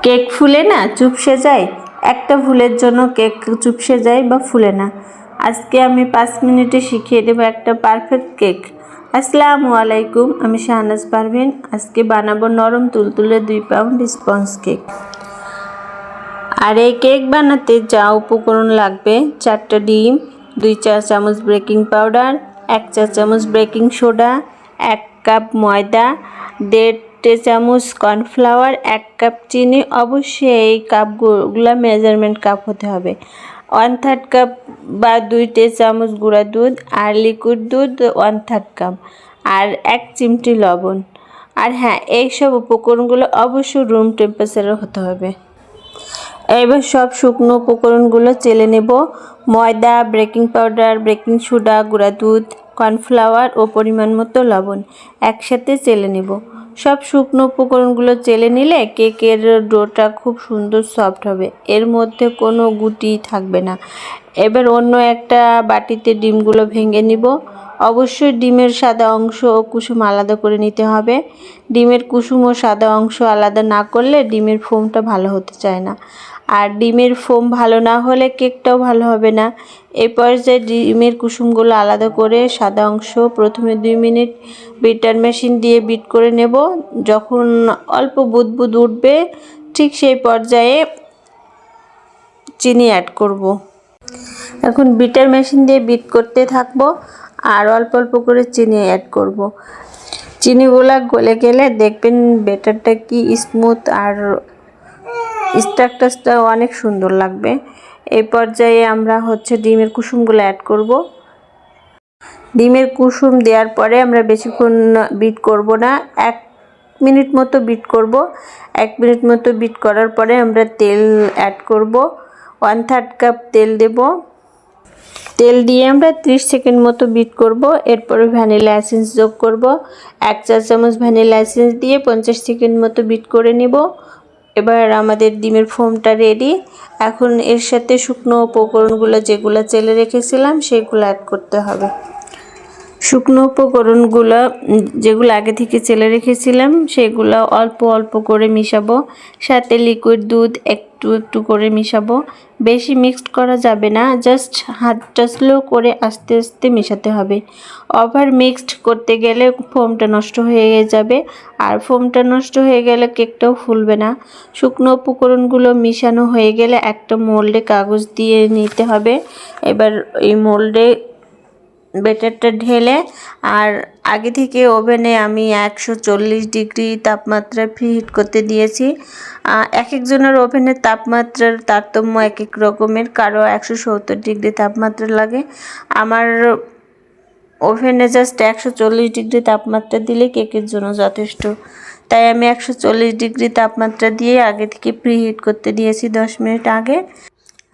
Cake ফুলে না, চুপসে যায়। একটা ভুলের জন্য কেক চুপসে যায় বা ফুলে না। আজকে আমি 5 মিনিটে শিখিয়ে দেবো একটা পারফেক্ট কেক। আসসালামু আলাইকুম, আমি শাহনাজ পারভিন। আজকে বানাবো নরম তুলতুলে 2 পাউন্ড স্পঞ্জ কেক। আর এই কেক বানাতে যা উপকরণ লাগবে: 4টা ডিম, 2 চা চামচ বেকিং পাউডার, 1 চা চামচ বেকিং সোডা, 1 কাপ ময়দা, 1.5 চামচ কর্নফ্লাওয়ার, 1 কাপ চিনি। অবশ্যই এই কাপগুলো মেজারমেন্ট কাপ হতে হবে। 1/3 কাপ বা 2 চামচ গুঁড়া দুধ, আর লিকুইড দুধ 1/3 কাপ, আর 1 চিমটি লবণ। আর হ্যাঁ, এইসব উপকরণগুলো অবশ্যই রুম টেম্পারেচারে হতে হবে। এবার সব শুকনো উপকরণগুলো চেলে নেব। ময়দা, বেকিং পাউডার, বেকিং সোডা, গুঁড়া দুধ, কর্নফ্লাওয়ার ও পরিমাণ মতো লবণ একসাথে চেলে নেব। সব শুকনো উপকরণগুলো চেলে নিলে কেকের ডোটা খুব সুন্দর সফট হবে, এর মধ্যে কোনো গুটি থাকবে না। এবার অন্য একটা বাটিতে ডিমগুলো ভেঙে নিব। অবশ্যই ডিমের সাদা অংশ ও কুসুম আলাদা করে নিতে হবে। ডিমের কুসুম ও সাদা অংশ আলাদা না করলে ডিমের ফোমটা ভালো হতে চায় না, আর ডিমের ফোম ভালো না হলে কেকটাও ভালো হবে না। এই পর্যায়ে ডিমের কুসুমগুলো আলাদা করে সাদা অংশ প্রথমে 2 মিনিট বিটার মেশিন দিয়ে বিট করে নেব। যখন অল্প বুদবুদ উঠবে, ঠিক সেই পর্যায়ে চিনি অ্যাড করব। এখন বিটার মেশিন দিয়ে বিট করতে থাকবো আর অল্প অল্প করে চিনি অ্যাড করব। চিনিগুলা গলে গেলে দেখবেন ব্যাটারটা কি স্মুথ আর স্ট্রাকচারটা অনেক সুন্দর লাগবে। এই পর্যায়ে আমরা ডিমের কুসুমগুলো অ্যাড করব। ডিমের কুসুম দেওয়ার পরে আমরা বেশিক্ষণ বিট করব না, 1 মিনিট মতো বিট করব। 1 মিনিট মতো বিট করার পরে আমরা তেল অ্যাড করব। 1/3 কাপ তেল দেব। তেল দিয়ে আমরা 30 সেকেন্ড মতো বিট করব। এরপরে ভ্যানিলা এসেন্স যোগ করব। 1 চা চামচ ভ্যানিলা এসেন্স দিয়ে 50 সেকেন্ড মতো বিট করে নেব। এবার আমাদের ডিমের ফোমটা রেডি। এখন এর সাথে শুকনো উপকরণগুলো যেগুলো চেলে রেখেছিলাম সেগুলো অ্যাড করতে হবে। শুকনো উপকরণগুলো যেগুলো আগে থেকে চেলে রেখেছিলাম সেগুলো অল্প অল্প করে মিশাবো। সাথে লিকুইড দুধ একটু একটু করে মিশাবো। বেশি মিক্সড করা যাবে না, জাস্ট হাতটা স্লো করে আস্তে আস্তে মেশাতে হবে। ওভার মিক্সড করতে গেলে ফোমটা নষ্ট হয়ে যাবে, আর ফোমটা নষ্ট হয়ে গেলে কেকটাও ফুলবে না। শুকনো উপকরণগুলো মিশানো হয়ে গেলে একটা মোল্ডে কাগজ দিয়ে নিতে হবে। এবার এই মোল্ডে ব্যাটারটা ঢেলে, আর আগে থেকে ওভেনে আমি 140 ডিগ্রি তাপমাত্রায় প্রিহিট করতে দিয়েছি। এক একজনের ওভেনের তাপমাত্রার তারতম্য এক এক রকমের, কারো 170 ডিগ্রি তাপমাত্রা লাগে। আমার ওভেনে জাস্ট 140 ডিগ্রি তাপমাত্রা দিলে কেকের জন্য যথেষ্ট, তাই আমি 140 ডিগ্রি তাপমাত্রা দিয়ে আগে থেকে প্রিহিট করতে দিয়েছি 10 মিনিট আগে।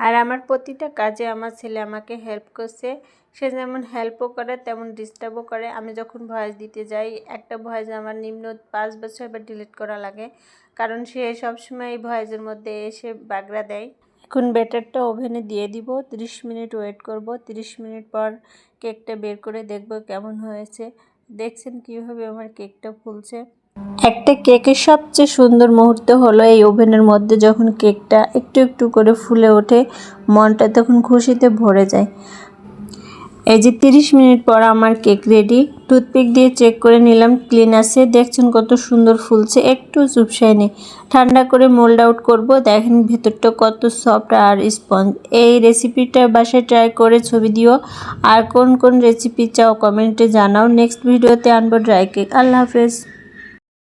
আর আমার প্রতিটা কাজে আমার ছেলে আমাকে হেল্প করছে। সে যেমন হেল্পও করে তেমন ডিস্টার্বও করে। আমি যখন ভয়েস দিতে যাই, একটা ভয়েস আমার নিম্ন 5 বছর এবার ডিলিট করা লাগে, কারণ সে সবসময় এই ভয়েসের মধ্যে এসে বাগড়া দেয়। এখন ব্যাটারটা ওভেনে দিয়ে দিব, 30 মিনিট ওয়েট করব। 30 মিনিট পর কেকটা বের করে দেখব কেমন হয়েছে। দেখছেন কীভাবে আমার কেকটা ফুলছে। একটা কেকের সবচেয়ে সুন্দর মুহূর্ত হলো এই ওভেনের মধ্যে যখন কেকটা একটু একটু করে ফুলে ওঠে, মনটা তখন খুশিতে ভরে যায়। এই যে 30 মিনিট পর আমার কেক রেডি। টুথপিক দিয়ে চেক করে নিলাম ক্লিন আছে। দেখছেন কত সুন্দর ফুলছে, একটু চুপসায় নেই। ঠান্ডা করে মোল্ড আউট করব। দেখেন ভেতরটা কত সফট আর স্পঞ্জ। এই রেসিপিটা বাসায় ট্রাই করে ছবি দিও, আর কোন কোন রেসিপি চাও কমেন্টে জানাও। নেক্সট ভিডিওতে আনবো ড্রাই কেক। আল্লাহ হাফেজ।